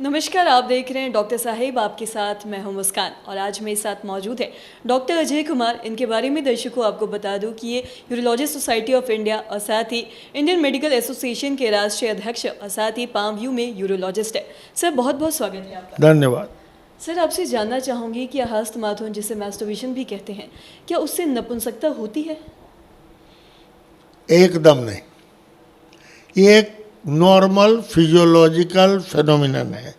नमस्कार, आप देख रहे हैं डॉक्टर साहिब, आपके साथ मैं हूं मुस्कान और आज मेरे साथ मौजूद है डॉक्टर अजय कुमार। इनके बारे में दर्शकों आपको बता दूं कि ये यूरोलॉजिस्ट सोसाइटी ऑफ इंडिया और साथ ही इंडियन मेडिकल एसोसिएशन के राष्ट्रीय अध्यक्ष और साथ ही पाम व्यू में यूरोलॉजिस्ट है। सर, बहुत बहुत स्वागत है आपका। धन्यवाद। सर, आपसे जानना चाहूँगी कि हस्तमाथुन, जिसे मैस्टरबेशन भी कहते हैं, क्या उससे नपुंसकता होती है? एकदम नहीं। ये एक नॉर्मल फिजियोलॉजिकल फिनोमिनन है।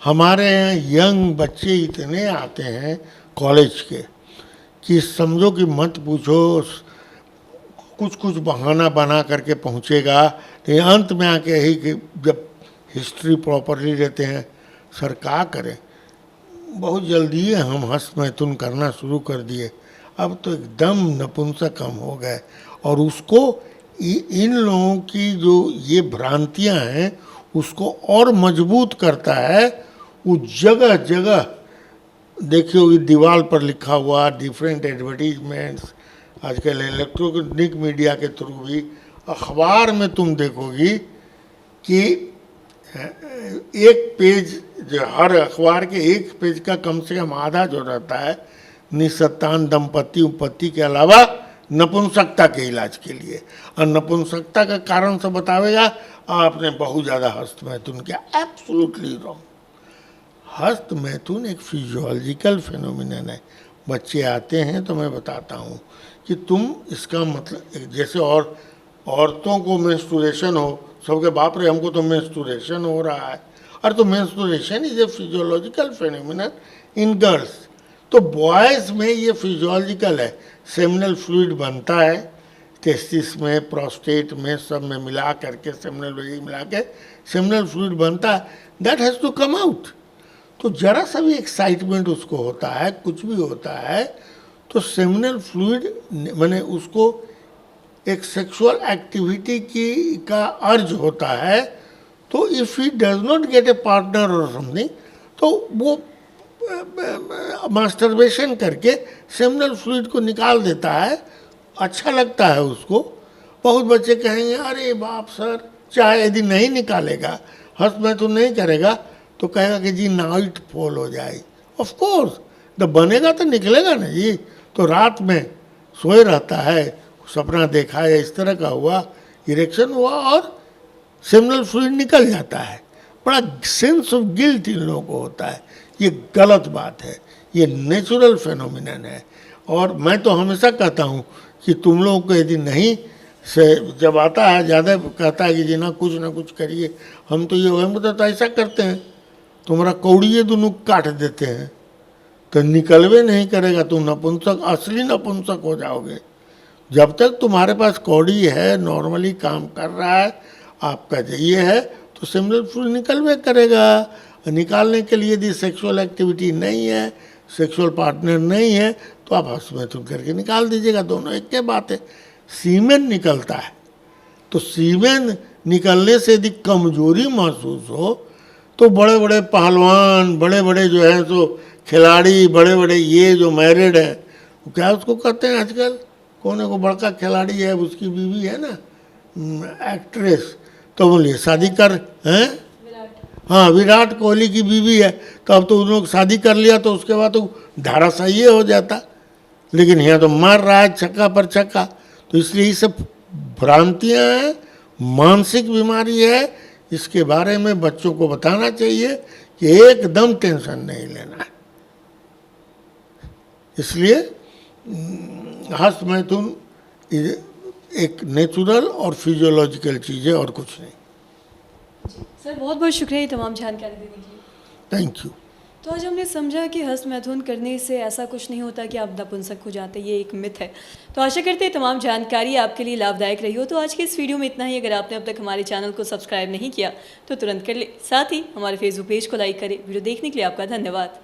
हमारे यहाँ यंग बच्चे इतने आते हैं कॉलेज के कि समझो कि मत पूछो, कुछ कुछ बहाना बना करके पहुँचेगा। लेकिन अंत में आके यही कि जब हिस्ट्री प्रॉपरली रहते हैं, सर क्या करें, बहुत जल्दी हम हस्तमैथुन करना शुरू कर दिए, अब तो एकदम नपुंसक हम हो गए। और उसको इन लोगों की जो ये भ्रांतियां हैं उसको और मजबूत करता है। वो जगह जगह देखिए, दीवार पर लिखा हुआ, डिफरेंट एडवर्टीजमेंट्स, आजकल इलेक्ट्रॉनिक मीडिया के थ्रू भी, अखबार में तुम देखोगी कि एक पेज, जो हर अखबार के एक पेज का कम से कम आधा जो रहता है निसंतान दंपति उपपत्ति के अलावा नपुंसकता के इलाज के लिए, और नपुंसकता का कारण से बतावेगा आपने बहुत ज़्यादा हस्तमैथुन किया। Absolutely wrong. हस्तमैथुन एक फिजियोलॉजिकल फिनोमिनन है। बच्चे आते हैं तो मैं बताता हूँ कि तुम इसका मतलब, जैसे और औरतों को मेंस्ट्रुएशन हो, सबके बाप रे हमको तो मेंस्ट्रुएशन हो रहा है, और तो menstruation is a physiological phenomenon in girls. तो बॉयज़ में ये फिजियोलॉजिकल है, सेमिनल फ्लूइड बनता है टेस्टिस में, प्रोस्टेट में, सब में मिला करके, सेमिनल वेजिन मिला के सेमिनल फ्लूइड बनता है, that has to come out. तो जरा सा भी एक्साइटमेंट उसको होता है, कुछ भी होता है, तो सेमिनल फ्लूइड माने उसको एक सेक्सुअल एक्टिविटी की का अर्ज होता है। तो if he does not gate A partner और समथिंग, तो वो मास्टरबेशन करके सेमिनल फ्लूइड को निकाल देता है, अच्छा लगता है उसको। बहुत बच्चे कहेंगे अरे बाप सर, चाहे यदि नहीं निकालेगा, हस्तमैथुन नहीं करेगा, तो कहेगा कि जी नाइट फॉल हो जाएगी। ऑफ कोर्स, जब बनेगा तो निकलेगा ना जी। तो रात में सोए रहता है, सपना देखा है, इस तरह का हुआ, इरेक्शन हुआ और सेमिनल फ्लूइड निकल जाता है। बड़ा सेंस ऑफ गिल्ट इन लोगों को होता है। ये गलत बात है, ये नेचुरल फिनोमिनन है। और मैं तो हमेशा कहता हूँ कि तुम लोगों को यदि नहीं से जब आता है, ज़्यादा कहता है कि जी ना कुछ करिए, हम तो ये हम तो ऐसा करते हैं, तुम्हारा कौड़िए दोनों काट देते हैं, तो निकलवे नहीं करेगा, तुम नपुंसक, असली नपुंसक हो जाओगे। जब तक तुम्हारे पास कौड़ी है, नॉर्मली काम कर रहा है, आपका ये है, तो सेमिनल फ्लूइड निकलवे करेगा। निकालने के लिए यदि सेक्सुअल एक्टिविटी नहीं है, सेक्सुअल पार्टनर नहीं है, तो आप हस्तमैथुन करके निकाल दीजिएगा, दोनों एक के बात है। सीमेन निकलता है, तो सीमेन निकलने से यदि कमजोरी महसूस हो, तो बड़े बड़े पहलवान, बड़े बड़े जो हैं सो खिलाड़ी, बड़े बड़े ये जो मैरिड हैं, क्या उसको कहते हैं आजकल, कौन है को बड़का खिलाड़ी है, उसकी बीवी है ना एक्ट्रेस, तो बोलिए शादी कर हैं, हाँ विराट कोहली की बीवी है, तो अब तो उन लोग शादी कर लिया, तो उसके बाद तो धाराशाही हो जाता। लेकिन यहाँ तो मार रहा है छक्का पर छक्का। तो इसलिए ये सब भ्रांतियाँ हैं, मानसिक बीमारी है। इसके बारे में बच्चों को बताना चाहिए कि एकदम टेंशन नहीं लेना है। इसलिए हस्तमैथुन एक नेचुरल और फिजियोलॉजिकल चीज़ है और कुछ नहीं। सर, बहुत बहुत शुक्रिया ये तमाम जानकारी देने के लिए। Thank you. तो आज हमने समझा कि हस्तमैथुन करने से ऐसा कुछ नहीं होता कि आप नपुंसक हो जाते, ये एक मिथ है। तो आशा करते हैं तमाम जानकारी आपके लिए लाभदायक रही हो। तो आज के इस वीडियो में इतना ही। अगर आपने अब तक हमारे चैनल को सब्सक्राइब नहीं किया तो तुरंत कर ले, साथ ही हमारे फेसबुक पेज को लाइक करें। वीडियो देखने के लिए आपका धन्यवाद।